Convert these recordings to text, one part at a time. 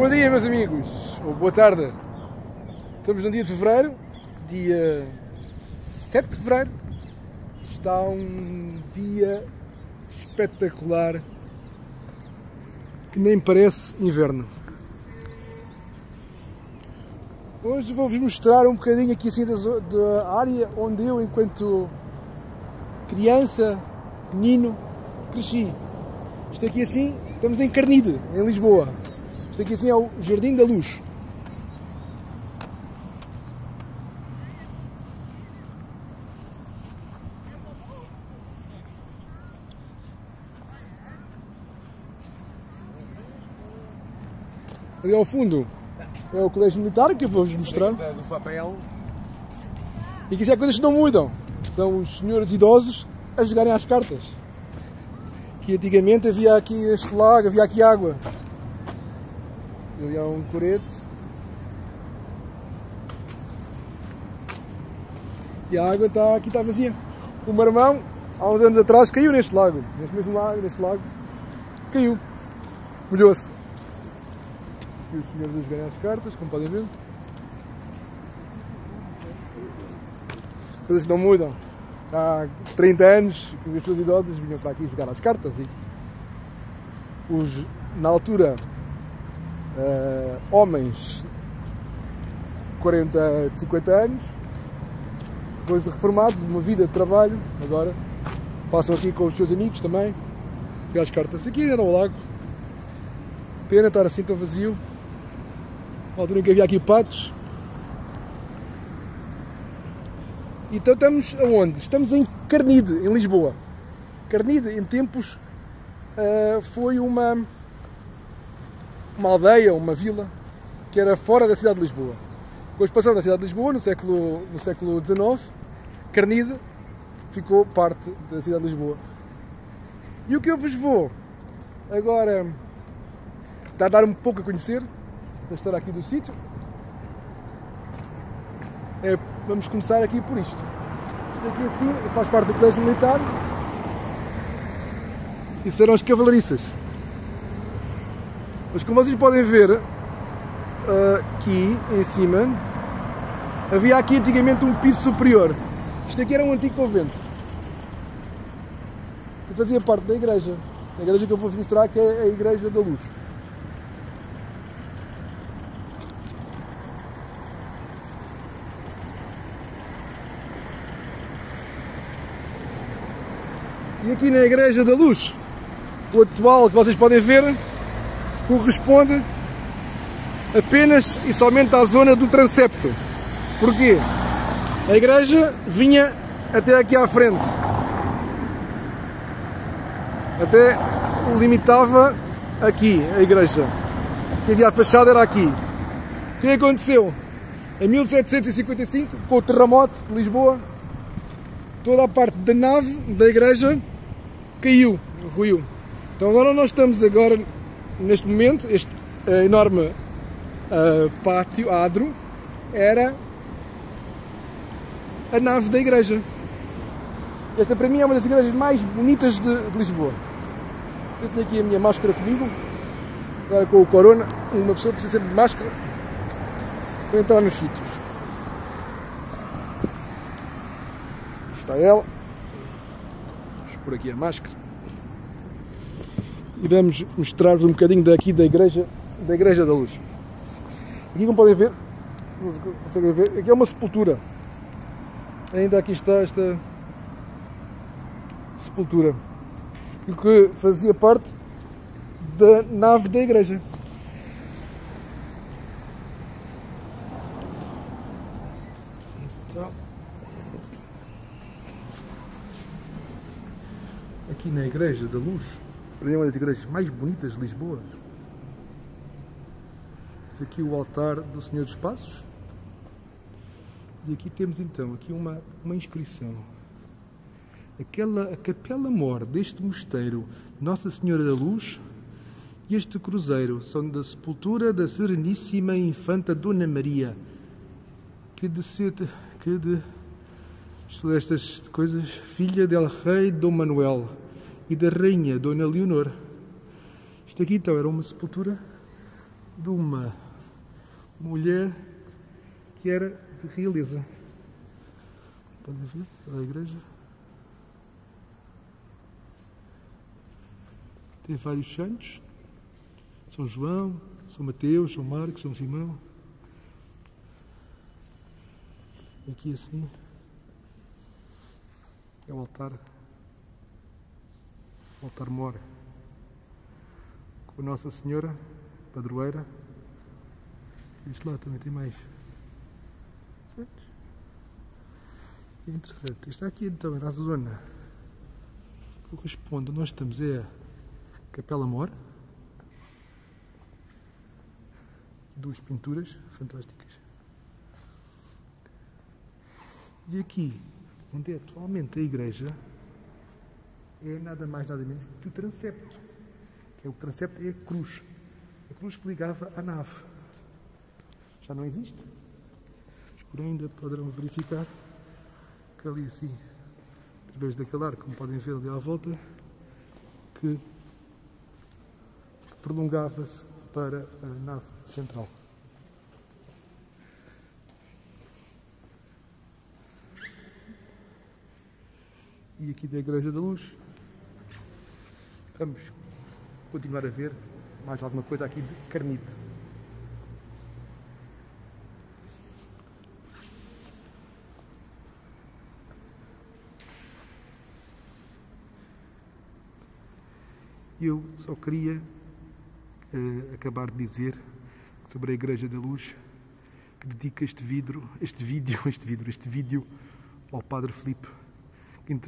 Bom dia, meus amigos, ou boa tarde. Estamos no dia de fevereiro, dia 7 de fevereiro. Está um dia espetacular que nem parece inverno. Hoje vou-vos mostrar um bocadinho aqui assim da área onde eu, enquanto criança, menino, cresci. Isto aqui assim, estamos em Carnide, em Lisboa. Isto aqui assim é o Jardim da Luz. Ali ao fundo é o Colégio Militar, que eu vou-vos mostrar. Do papel. E aqui é coisas que não mudam. São os senhores idosos a jogarem às cartas. Que antigamente havia aqui este lago, havia aqui água. Ali há um corete. E a água aqui está vazia. O meu irmão, há uns anos atrás, caiu neste lago. Neste mesmo lago, neste lago. Caiu. Molhou-se. E os senhores a jogarem às cartas, como podem ver. Coisas que não mudam. Há 30 anos que as pessoas idosas vinham para aqui jogar às cartas e na altura, homens de 40, 50 anos, depois de reformados, de uma vida de trabalho, agora passam aqui com os seus amigos também, jogar às cartas. Aqui era o lago. Pena estar assim tão vazio. Na altura em que havia aqui patos. Então estamos aonde? Estamos em Carnide, em Lisboa. Carnide, em tempos, foi uma aldeia, uma vila, que era fora da cidade de Lisboa. Com a expansão da cidade de Lisboa, no século XIX, Carnide ficou parte da cidade de Lisboa. E o que eu vos vou agora dar um pouco a conhecer da história aqui do sítio, vamos começar aqui por isto. Isto aqui assim faz parte do Colégio Militar. Isso eram as cavalariças. Mas como vocês podem ver, aqui em cima, havia aqui antigamente um piso superior. Isto aqui era um antigo convento. Que fazia parte da igreja. A igreja que eu vou-vos mostrar, que é a Igreja da Luz. E aqui na Igreja da Luz, o atual que vocês podem ver, corresponde apenas e somente à zona do transepto. Porquê? A igreja vinha até aqui à frente. Até limitava aqui a igreja. Que havia a fachada era aqui. O que aconteceu? Em 1755, com o terremoto de Lisboa, toda a parte da nave da igreja caiu, ruiu. Então agora nós estamos neste momento, este enorme pátio, adro, era a nave da igreja. Esta para mim é uma das igrejas mais bonitas de Lisboa. Eu tenho aqui a minha máscara comigo, agora com o corona, uma pessoa precisa sempre de máscara para entrar nos sítios. Está ela. Vamos pôr aqui a máscara. E vamos mostrar-vos um bocadinho daqui da Igreja da Luz. Aqui, como podem ver, conseguem ver, aqui é uma sepultura. Ainda aqui está esta sepultura, que fazia parte da nave da igreja. Então, aqui na Igreja da Luz, para mim é uma das igrejas mais bonitas de Lisboa. Esse aqui é o altar do Senhor dos Passos. E aqui temos então aqui uma inscrição. A capela mor deste mosteiro, Nossa Senhora da Luz, e este cruzeiro são da sepultura da Sereníssima Infanta Dona Maria, estas coisas, filha del rei Dom Manuel e da rainha Dona Leonor. Isto aqui então era uma sepultura de uma mulher que era de realeza. Podem ver? A igreja tem vários santos: São João, São Mateus, São Marcos, São Simão. Aqui assim é o altar-mor, com a Nossa Senhora Padroeira. Isto lá também tem mais. É interessante. Isto aqui então era a zona que corresponde, nós estamos é a Capela Mor. Duas pinturas fantásticas. E aqui, onde é atualmente a igreja, é nada mais nada menos que o transepto. Que é o transepto, é a cruz que ligava à nave. Já não existe. Mas porém ainda poderão verificar que ali assim, através daquele arco, como podem ver ali à volta, que prolongava-se para a nave central. E aqui da Igreja da Luz vamos continuar a ver mais alguma coisa aqui de Carnide. Eu só queria acabar de dizer sobre a Igreja da Luz, que dedica este vídeo ao Padre Filipe, que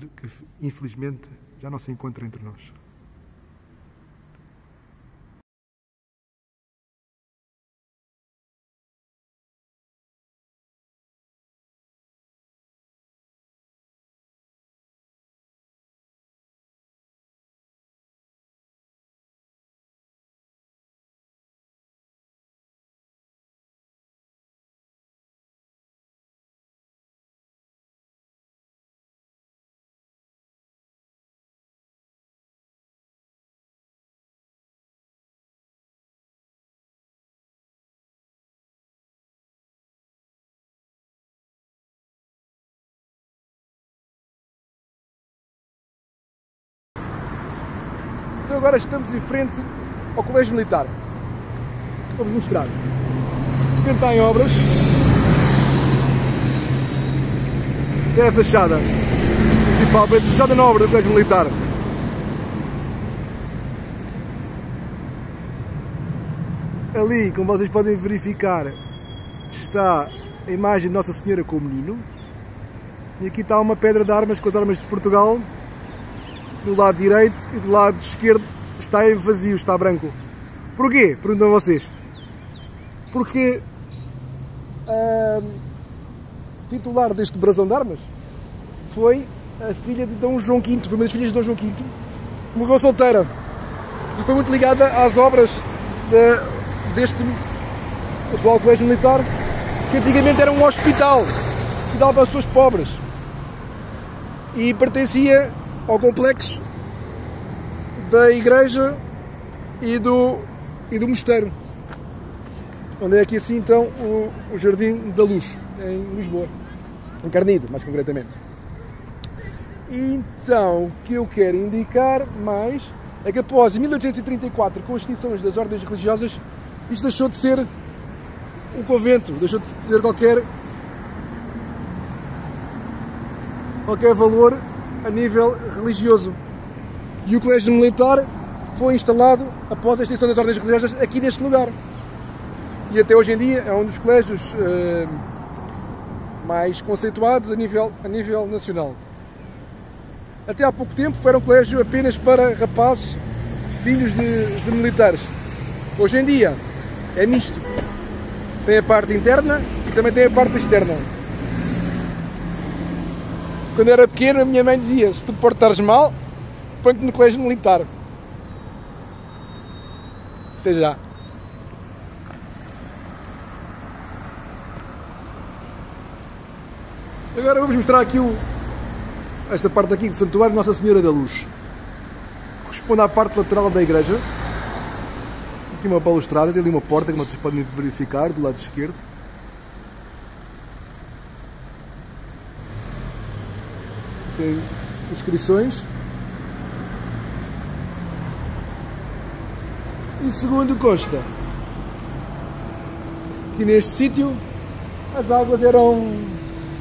infelizmente já não se encontra entre nós. Então agora estamos em frente ao Colégio Militar. Vou-vos mostrar. Isto está em obras. É a fachada principal, a fachada na obra do Colégio Militar. Ali, como vocês podem verificar, está a imagem de Nossa Senhora com o menino. E aqui está uma pedra de armas com as armas de Portugal. Do lado direito e do lado esquerdo está em vazio, está branco. Porquê? Perguntam vocês. Porque titular deste brasão de armas foi a filha de Dom João V, foi uma das filhas de Dom João V, que morreu solteira e foi muito ligada às obras deste atual Colégio Militar, que antigamente era um hospital que dava para pessoas pobres e pertencia ao complexo da igreja e do mosteiro, onde é aqui assim então o Jardim da Luz, em Lisboa, em Carnide, mais concretamente. Então, o que eu quero indicar mais é que após 1834, com as extinções das ordens religiosas, isto deixou de ser um convento, deixou de ter qualquer valor a nível religioso. E o Colégio Militar foi instalado após a extinção das ordens religiosas aqui neste lugar. E até hoje em dia é um dos colégios mais conceituados a nível nacional. Até há pouco tempo era um colégio apenas para rapazes, filhos de militares. Hoje em dia é misto. Tem a parte interna e também tem a parte externa. Quando era pequeno, a minha mãe dizia: se te portares mal, põe-te no Colégio Militar. Até já. Agora vamos mostrar aqui esta parte aqui do Santuário Nossa Senhora da Luz. Corresponde à parte lateral da igreja. Aqui uma balustrada, tem ali uma porta, como vocês podem verificar, do lado esquerdo. Tem inscrições. E segundo consta, que neste sítio as águas eram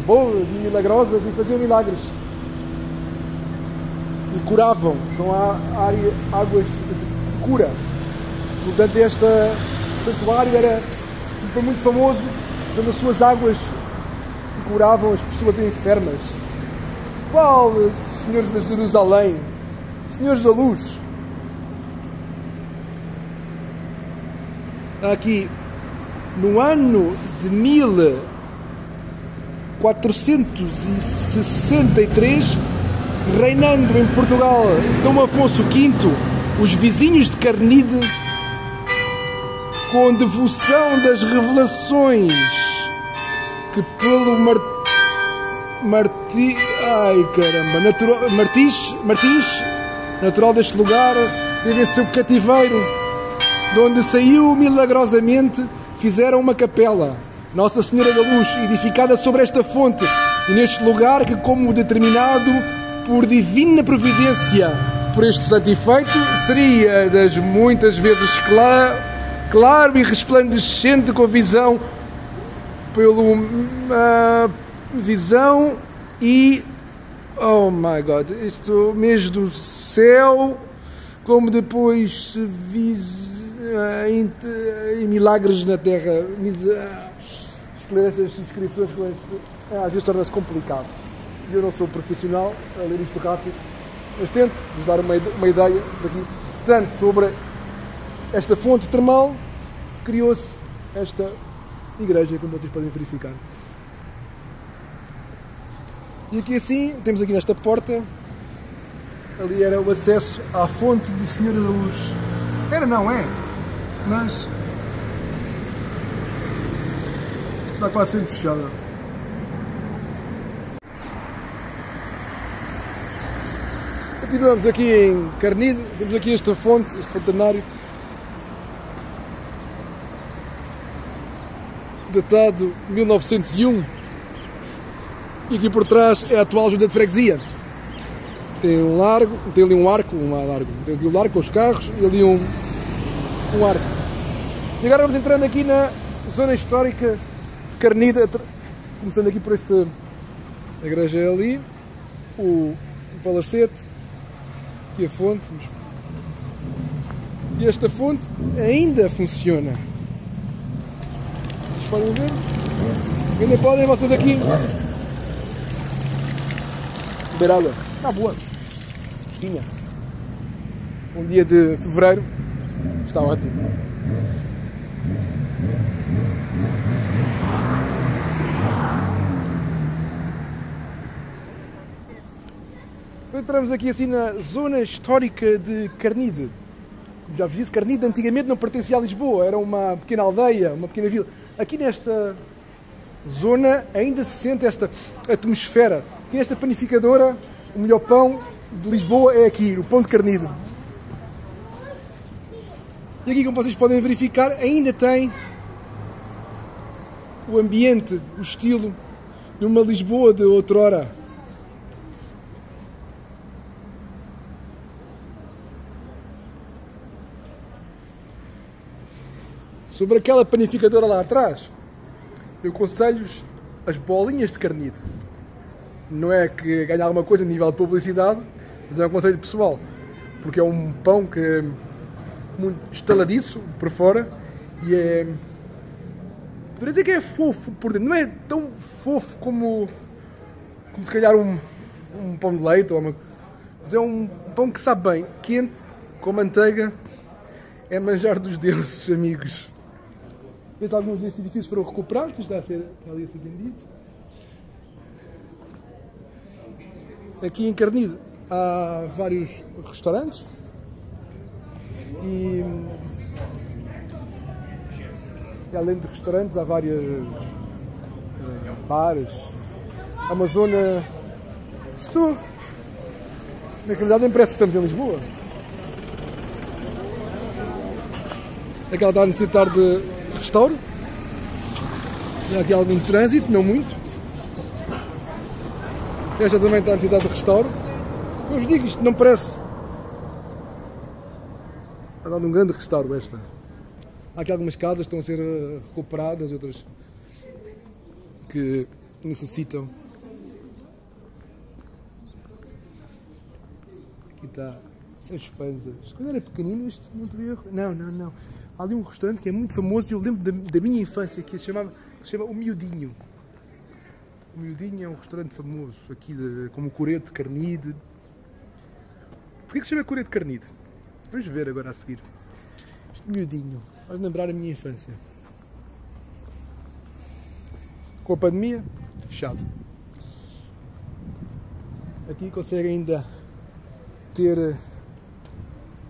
boas e milagrosas e faziam milagres. E curavam, são águas de cura. Portanto, este santuário foi muito famoso pelas suas águas que curavam as pessoas enfermas. Qual, senhores de Jerusalém, senhores da luz? Aqui, no ano de 1463, reinando em Portugal Dom Afonso V, os vizinhos de Carnide, com devoção das revelações que pelo Martins, natural deste lugar, teve seu cativeiro, de onde saiu milagrosamente, fizeram uma capela, Nossa Senhora da Luz, edificada sobre esta fonte, e neste lugar que, como determinado por divina providência por este santo efeito, seria das muitas vezes claro e resplandecente com visão visão e oh my god, isto mesmo do céu, como depois em milagres na terra. Ler estas inscrições com este às vezes torna-se complicado. Eu não sou profissional a ler isto rápido, mas tento vos dar uma ideia daqui. Portanto, sobre esta fonte termal, criou-se esta igreja, como vocês podem verificar. E aqui assim, temos aqui nesta porta, ali era o acesso à fonte de Senhora da Luz. Era, não é? Mas está quase sempre fechada. Continuamos aqui em Carnide, temos aqui esta fonte, este fontanário, datado de 1901, e aqui por trás é a atual junta de freguesia. Tem um largo, tem ali um arco, tem aqui o largo com os carros e ali um arco. E agora vamos entrando aqui na zona histórica de Carnide, começando aqui por esta igreja ali, o palacete, aqui a fonte, e esta fonte ainda funciona. Vocês podem ver? Ainda podem vocês aqui beber água. Está boa. Fresquinha. Um dia de fevereiro. Está ótimo. Então entramos aqui assim na zona histórica de Carnide. Já vos disse, Carnide antigamente não pertencia a Lisboa, era uma pequena aldeia, uma pequena vila. Aqui nesta zona ainda se sente esta atmosfera. Aqui nesta panificadora, o melhor pão de Lisboa é aqui, o pão de Carnide. E aqui, como vocês podem verificar, ainda tem o ambiente, o estilo de uma Lisboa de outrora. Sobre aquela panificadora lá atrás, eu aconselho-vos as bolinhas de Carnide. Não é que ganhe alguma coisa a nível de publicidade, mas é um conselho pessoal, porque é um pão que é muito estaladiço por fora e é... poderia dizer que é fofo por dentro. Não é tão fofo como se calhar um pão de leite, ou mas é um pão que sabe bem, quente, com manteiga. É manjar dos deuses, amigos. Alguns destes edifícios foram recuperados, está ali a ser vendido. Aqui em Carnide há vários restaurantes e além de restaurantes há vários bares. Há uma zona... Na realidade nem parece que estamos em Lisboa. É que ela está a necessitar de restauro. Há aqui algum trânsito, não muito. Esta também está a necessitar de restauro. Eu vos digo, isto não parece. Está dando um grande restauro esta. Há aqui algumas casas que estão a ser recuperadas, outras que necessitam. Aqui está, sem espanzas. Quando era pequenino isto não teria erro. Não. Há ali um restaurante que é muito famoso e eu lembro da minha infância, que se chama O Miudinho. O Miudinho é um restaurante famoso aqui, como o Coreto de Carnide. Porquê que se chama Coreto de Carnide? Vamos ver agora a seguir. Este Miudinho, vai lembrar a minha infância. Com a pandemia, fechado. Aqui consegue ainda ter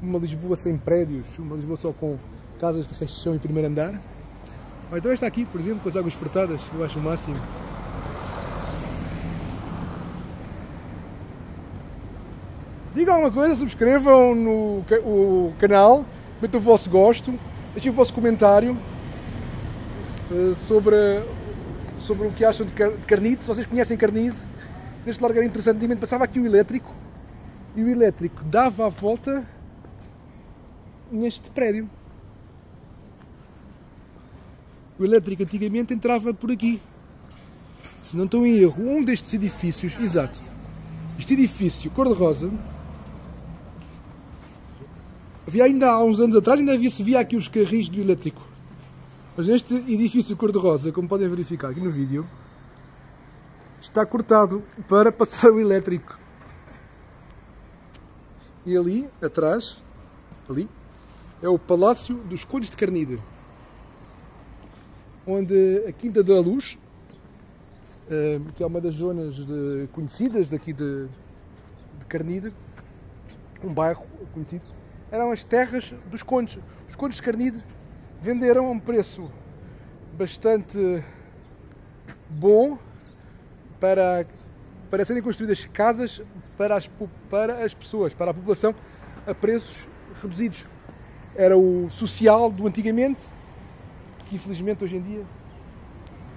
uma Lisboa sem prédios, uma Lisboa só com casas de resto de chão em primeiro andar. Ou então esta aqui, por exemplo, com as águas furtadas, eu acho o máximo. Digam alguma coisa, subscrevam o canal, metam o vosso gosto, deixem o vosso comentário sobre o que acham de Carnide. Se vocês conhecem Carnide, neste largo era interessante. Antigamente passava aqui o elétrico e o elétrico dava a volta neste prédio. O elétrico antigamente entrava por aqui. Se não estou em erro, um destes edifícios, exato, este edifício cor-de-rosa, havia ainda há uns anos atrás, se via aqui os carris do elétrico. Mas neste edifício cor-de-rosa, como podem verificar aqui no vídeo, está cortado para passar o elétrico. E ali, atrás, ali, é o Palácio dos Condes de Carnide, onde a Quinta da Luz, que é uma das zonas conhecidas daqui de Carnide, um bairro conhecido, eram as terras dos condes. Os condes de Carnide venderam a um preço bastante bom para serem construídas casas para as pessoas, para a população, a preços reduzidos. Era o social do antigamente, que infelizmente hoje em dia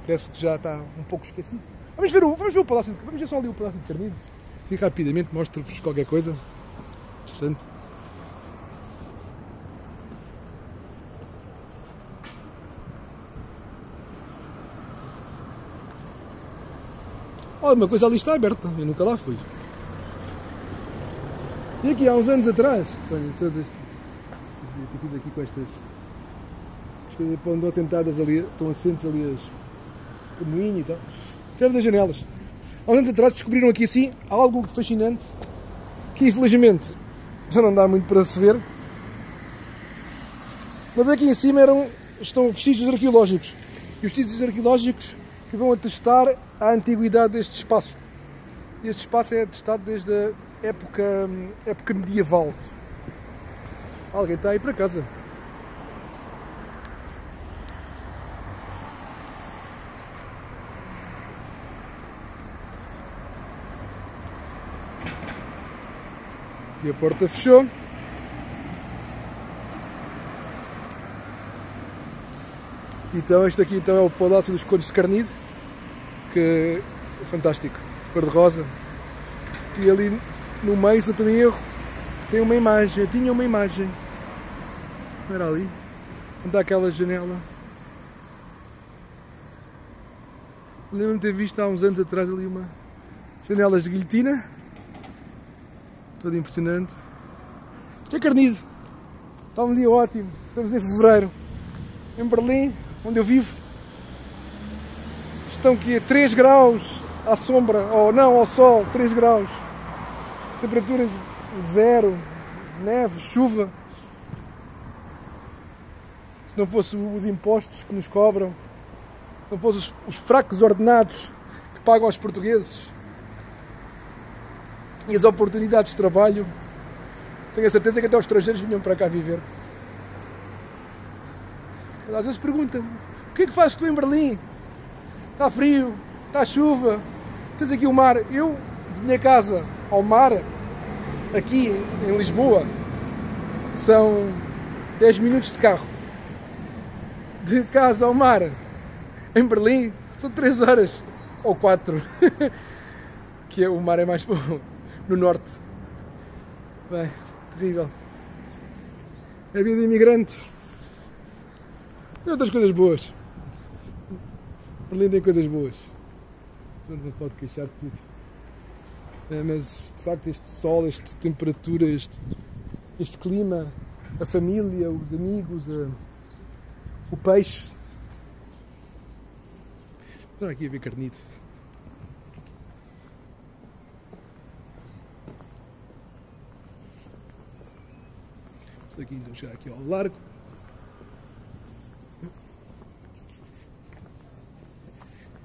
parece que já está um pouco esquecido. Vamos ver o Palácio, vamos ver só ali o Palácio de Carnide. Assim rapidamente mostro-vos qualquer coisa interessante. Olha, uma coisa ali está aberta, eu nunca lá fui. E aqui há uns anos atrás, olha, todas que fiz aqui com estas que andam sentadas ali, estão assentes ali o moinho e tal. Serve das janelas. Há uns anos atrás descobriram aqui assim algo fascinante, que infelizmente já não dá muito para se ver, mas aqui em cima estão vestígios arqueológicos. E os vestígios arqueológicos que vão atestar a antiguidade deste espaço. Este espaço é atestado desde a época medieval. Alguém está aí para casa. E a porta fechou. Então este aqui então é o Palácio dos Condes de Carnide, que é fantástico, cor-de-rosa. E ali no meio, se não estou em erro, tem uma imagem, tinha uma imagem. Não era ali? Onde está aquela janela? Lembro-me de ter visto há uns anos atrás ali uma janelas de guilhotina. Todo impressionante. Isto é Carnide. Está um dia ótimo. Estamos em fevereiro. Em Berlim, onde eu vivo. Estão aqui a 3 graus à sombra, ou não, ao sol, 3 graus. Temperaturas zero, neve, chuva. Se não fossem os impostos que nos cobram, se não fossem os fracos ordenados que pagam aos portugueses e as oportunidades de trabalho, tenho a certeza que até os estrangeiros vinham para cá viver. Às vezes perguntam-me: o que é que fazes tu em Berlim? Está frio, está chuva, tens aqui o mar. Eu, de minha casa ao mar, aqui em Lisboa, são 10 minutos de carro. de casa ao mar em Berlim são 3 horas ou 4, que o mar é mais no norte. Bem, terrível. A vida de imigrante. E outras coisas boas. Berlim tem coisas boas. Não se pode queixar de tudo. Mas de facto este sol, esta temperatura, este clima, a família, os amigos, o peixe. Estão aqui a ver carnide. Vamos aqui, então chegar aqui ao largo.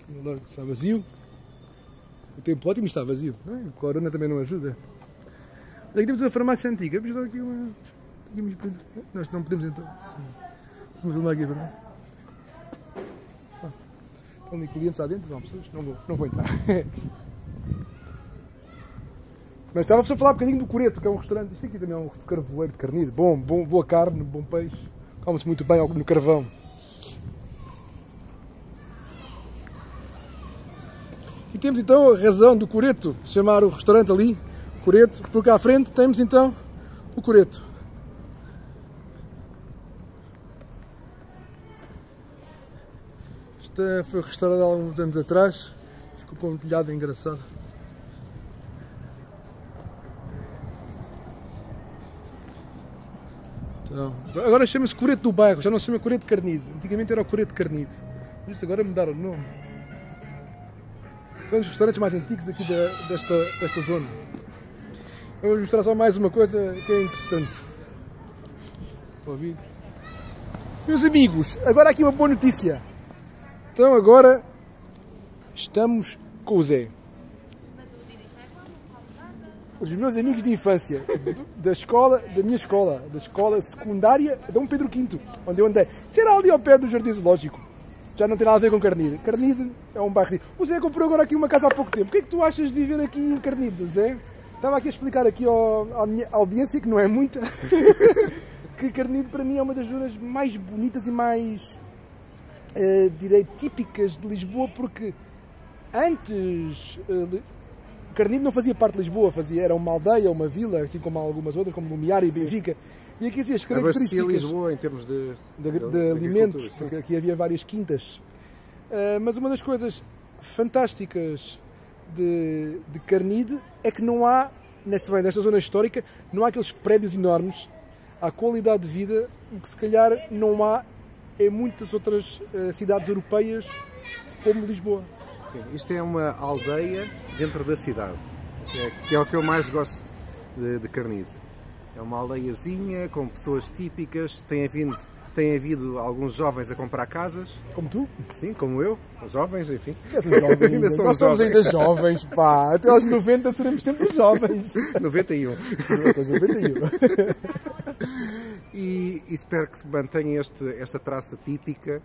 Aqui o largo está vazio. O tempo ótimo está vazio. O corona também não ajuda. Aqui temos uma farmácia antiga. Vamos dar aqui uma... Nós não podemos entrar. Vamos filmar aqui a farmácia. Estão ali clientes lá dentro? Não, pessoas? Não vou entrar. Mas estava-vos a falar um bocadinho do Coreto, que é um restaurante. Isto aqui também é um carvoeiro de carnide. Boa carne, bom peixe. Come-se muito bem no carvão. E temos então a razão do Coreto, chamar o restaurante ali, Coreto, porque à frente temos então o Coreto. Isto foi restaurado há uns anos atrás, ficou com um telhado engraçado. Então, agora chama-se Coreto do Bairro, já não se chama Coreto Carnide, antigamente era o Coreto Carnide, isto agora mudaram o nome. São os restaurantes mais antigos aqui desta zona. Eu vou mostrar só mais uma coisa que é interessante. Estão a ouvir? Meus amigos, agora aqui uma boa notícia. Então agora estamos com o Zé. Os meus amigos de infância, da minha escola, da escola secundária Dom Pedro V, onde eu andei. Será ali ao pé do Jardim Zoológico. Já não tem nada a ver com Carnide. Carnide é um bairro. O Zé comprou agora aqui uma casa há pouco tempo. O que é que tu achas de viver aqui em Carnide, Zé? Estava aqui a explicar aqui à minha audiência, que não é muita, que Carnide para mim é uma das zonas mais bonitas e mais, direi, típicas de Lisboa, porque antes Carnide não fazia parte de Lisboa, era uma aldeia, uma vila, assim como algumas outras, como Lumiar e Benfica. E aqui assim, as características... Abastecia Lisboa em termos de alimentos, porque aqui havia várias quintas. Mas uma das coisas fantásticas de Carnide é que não há, nesta zona histórica, não há aqueles prédios enormes, há qualidade de vida, o que se calhar não há em muitas outras cidades europeias como Lisboa. Sim, isto é uma aldeia dentro da cidade, que é o que eu mais gosto de Carnide. É uma aldeiazinha com pessoas típicas, tem havido alguns jovens a comprar casas. Como tu? Sim, como eu, jovens, enfim. Ainda nós somos ainda jovens, pá. Até aos 90 seremos sempre jovens. 91. 91. E espero que se mantenha esta traça típica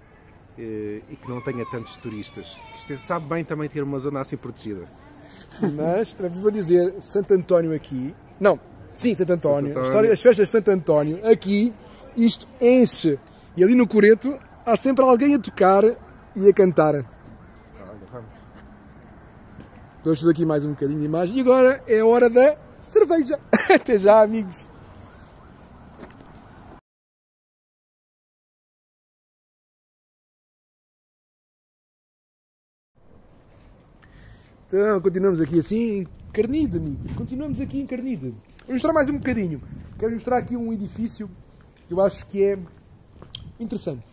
e que não tenha tantos turistas. Isto sabe bem também ter uma zona assim protegida. Mas, vou dizer, Santo António aqui... Não. Sim, Santo António. As festas de Santo António, aqui, isto enche. E ali no Coreto há sempre alguém a tocar e a cantar. Vamos aqui mais um bocadinho de imagem. E agora é a hora da cerveja. Até já, amigos. Então, continuamos aqui assim, em Carnide, amigos. Continuamos aqui em Carnide. Vou mostrar mais um bocadinho. Quero mostrar aqui um edifício que eu acho que é interessante.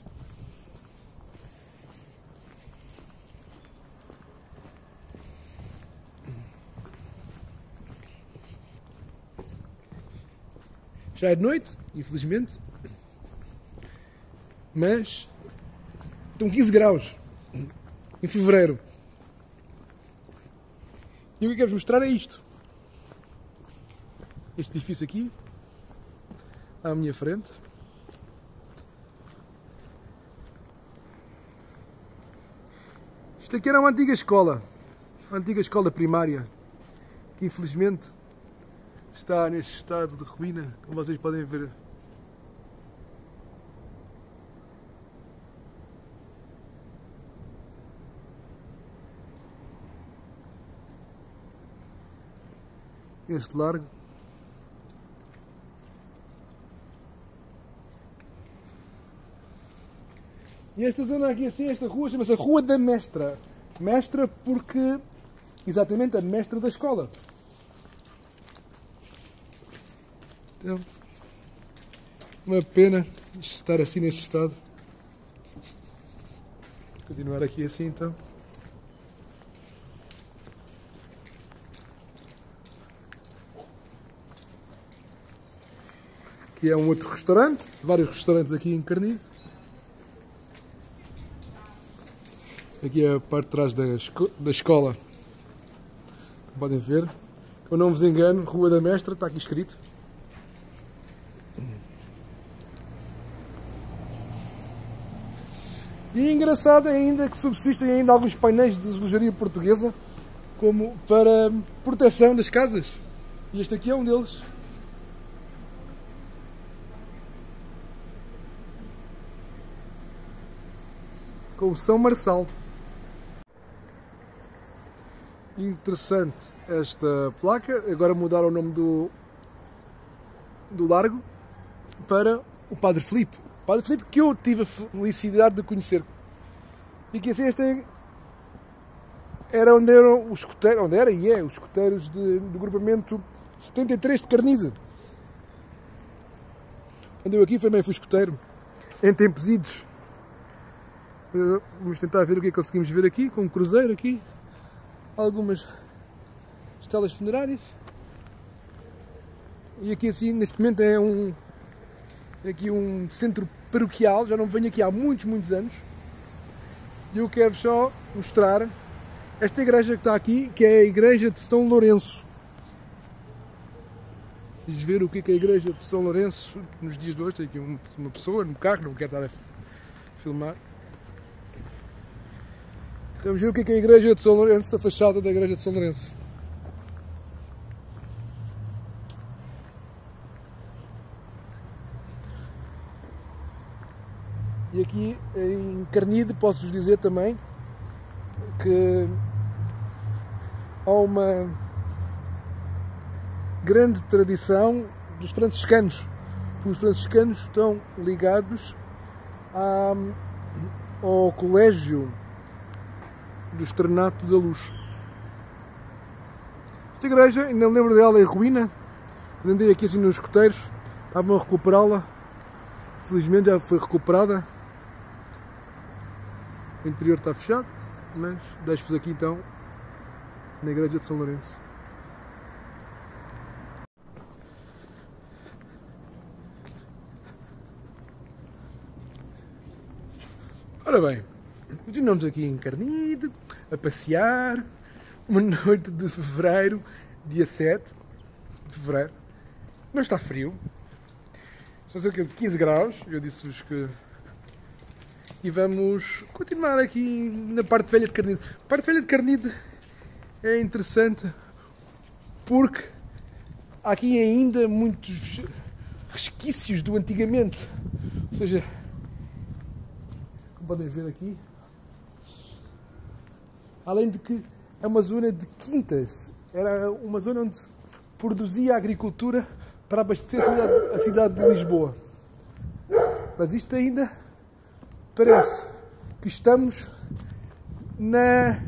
Já é de noite, infelizmente. Mas estão 15 graus em fevereiro. E o que eu quero mostrar é isto. Este edifício aqui, à minha frente. Isto aqui era uma antiga escola primária, que infelizmente está neste estado de ruína, como vocês podem ver. este largo. E esta zona aqui assim, esta rua chama-se a Rua da Mestra. Mestra porque, exatamente, a mestra da escola. Então, uma pena estar assim neste estado. Continuar aqui assim então. Aqui é um outro restaurante, vários restaurantes aqui em Carnide. Aqui é a parte de trás da escola. Podem ver. Eu não vos engano, Rua da Mestra, está aqui escrito. E é engraçado ainda que subsistem ainda alguns painéis de azulejaria portuguesa como para proteção das casas. E este aqui é um deles. Com o São Marçal. Interessante esta placa. Agora mudaram o nome do largo para o Padre Filipe. Padre Filipe que eu tive a felicidade de conhecer. E que assim este era onde eram os escuteiros, onde era e é os escuteiros do grupamento 73 de Carnide. Onde eu aqui também fui escuteiro, em tempos idos. Vamos tentar ver o que é que conseguimos ver aqui, com um cruzeiro aqui. Algumas estelas funerárias. E aqui assim, neste momento é aqui um centro paroquial, já não venho aqui há muitos anos. E eu quero só mostrar esta igreja que está aqui, que é a igreja de São Lourenço. Vamos ver o que é a igreja de São Lourenço nos dias de hoje. Tem aqui uma pessoa no carro, não quero estar a filmar. Vamos ver o que é a igreja de São Lourenço, a fachada da igreja de São Lourenço. E aqui em Carnide posso-vos dizer também que há uma grande tradição dos franciscanos. Os franciscanos estão ligados ao colégio do Externato da Luz. Esta igreja, ainda me lembro dela em ruína. Quando andei aqui assim nos escoteiros, estavam a recuperá-la. Felizmente já foi recuperada. O interior está fechado, mas deixo-vos aqui então na igreja de São Lourenço. Ora bem, continuamos aqui em Carnide, a passear, uma noite de fevereiro, dia 7 de fevereiro. Não está frio, são cerca de 15 graus, eu disse-vos que... E vamos continuar aqui na parte velha de Carnide. A parte velha de Carnide é interessante porque há aqui ainda muitos resquícios do antigamente. Ou seja, como podem ver aqui, além de que é uma zona de quintas, era uma zona onde se produzia a agricultura para abastecer a cidade de Lisboa. Mas isto ainda parece que estamos numa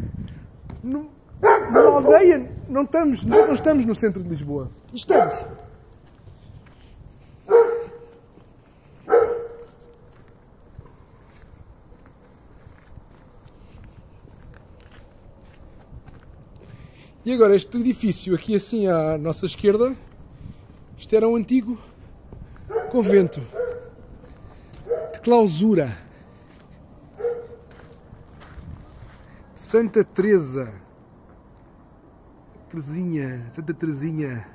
aldeia, não estamos no centro de Lisboa. Estamos. E agora este edifício aqui assim à nossa esquerda, isto era um antigo convento de clausura. Santa Teresa, Santa Teresinha.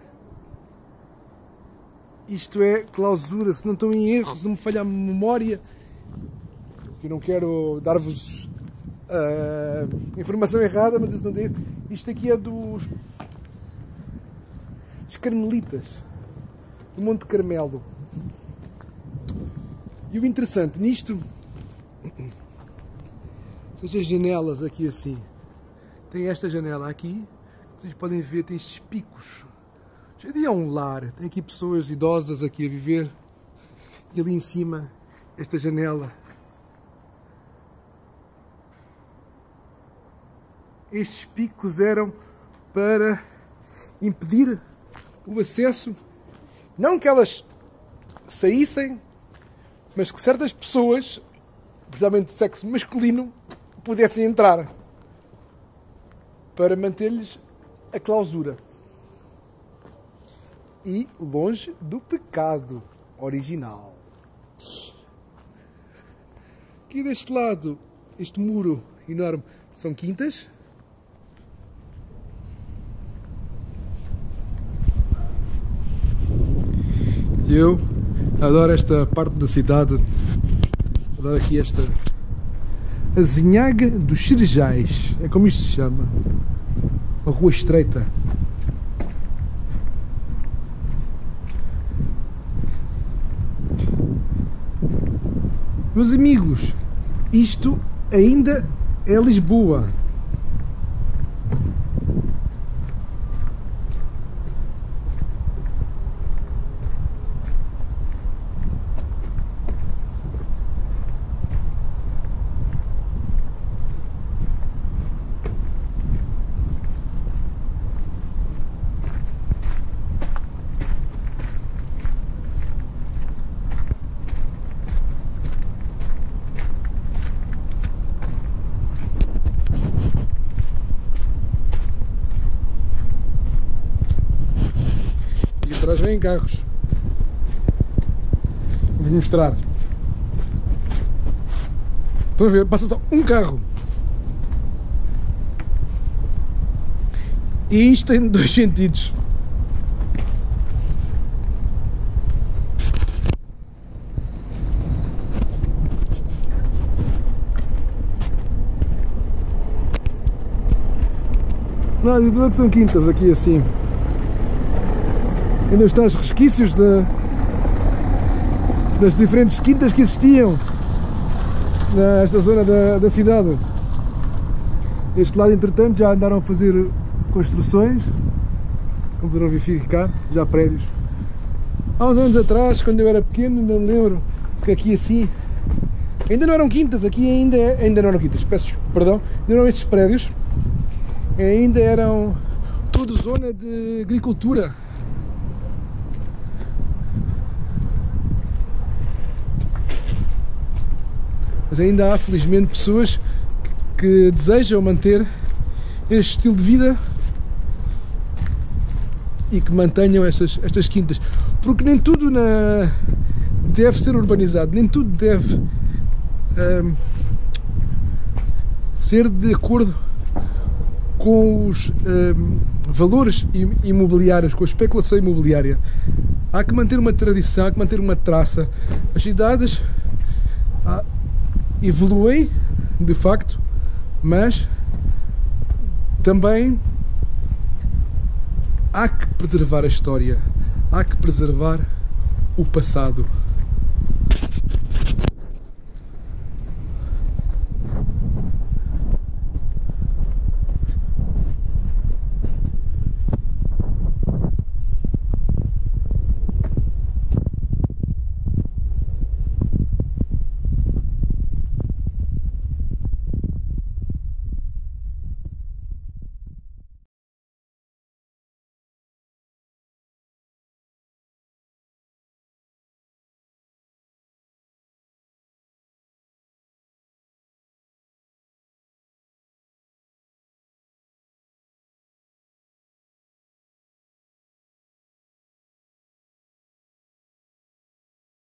Isto é clausura, se não estou em erro, se não me falha a memória. Eu não quero dar-vos informação errada, mas isso não devo. Isto aqui é dos Carmelitas, do Monte Carmelo. E o interessante nisto... São as janelas aqui assim. Tem esta janela aqui, vocês podem ver, tem estes picos Ali é um lar, tem aqui pessoas idosas aqui a viver. E ali em cima, esta janela. Estes picos eram para impedir o acesso, não que elas saíssem, mas que certas pessoas, precisamente do sexo masculino, pudessem entrar, para manter-lhes a clausura. E longe do pecado original. Aqui deste lado, este muro enorme, são quintas. Eu adoro esta parte da cidade, adoro aqui esta Azinhaga dos Cerejais, é como isto se chama, uma rua estreita. Meus amigos, isto ainda é Lisboa. Atrás vêm carros. Vou-vos mostrar. Estão a ver? Passa só um carro. E isto tem dois sentidos. Não, e do outro são quintas aqui assim. Ainda estão os resquícios das diferentes quintas que existiam nesta zona da cidade. Deste lado, entretanto, já andaram a fazer construções, como poderão verificar, já prédios. Há uns anos atrás, quando eu era pequeno, não me lembro que aqui assim, ainda não eram quintas, aqui ainda não eram quintas, peço perdão, ainda não eram estes prédios, ainda eram toda zona de agricultura. Mas ainda há, felizmente, pessoas que desejam manter este estilo de vida e que mantenham estas quintas. Porque nem tudo deve ser urbanizado, nem tudo deve ser de acordo com os valores imobiliários, com a especulação imobiliária. Há que manter uma tradição, há que manter uma traça. As cidades evoluem, de facto, mas também há que preservar a história, há que preservar o passado.